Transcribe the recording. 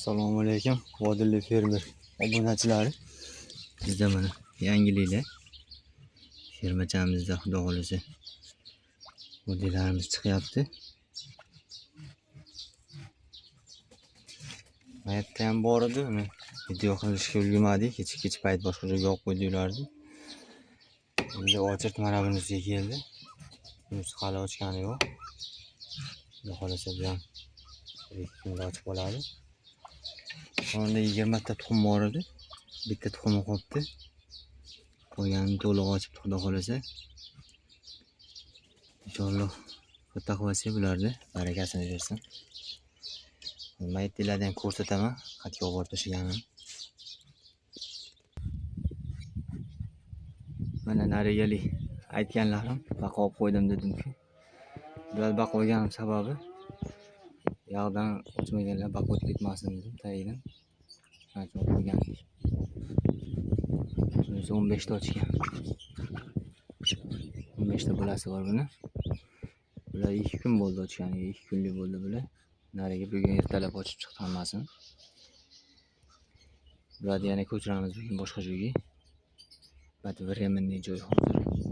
Assalomu alaykum Vodilli fermer obunachilari. Bizda mana yangiliklar fermachamizda xudo xolasa modellarimiz chiqyapti. Hayotda ham bor edi, uni video qilishga ulgurmadik. Kech payt boshqa joyga olib qo'ydilardi. Endi ochib mana bunisiga keldi. Bunisi hali ochgani yo'q. Xudo xolasa bu ham 2 kunda ochib oladi. Sonda 20 ta tuxum bor edi. Bitta tuxumi qolibdi. Qolganini to'liq ochib xudo xolasa. Inshaalloh katta qilsa bularni barakasini bersin. Maytlardan ko'rsataman, qatga olib tashlaganini. Mana narigalik aytganlarim baqa olib qo'ydim dedimki. Bular baqa olganim sababi yog'dan ochmaganlar baqa o'tib ketmasin dedim tagidan. Shuncha olib qo'ygan. 15 ta ochgan. 15 ta bolasi bor buni. Bular 2 kun bo'ldi ochganiga, 2 kunlik bo'ldi bular. Nariga bugun ertalab ochib chiqdi hammasini. Bularni yana ko'chiramiz bugun boshqa joyga. Временный joy hozir.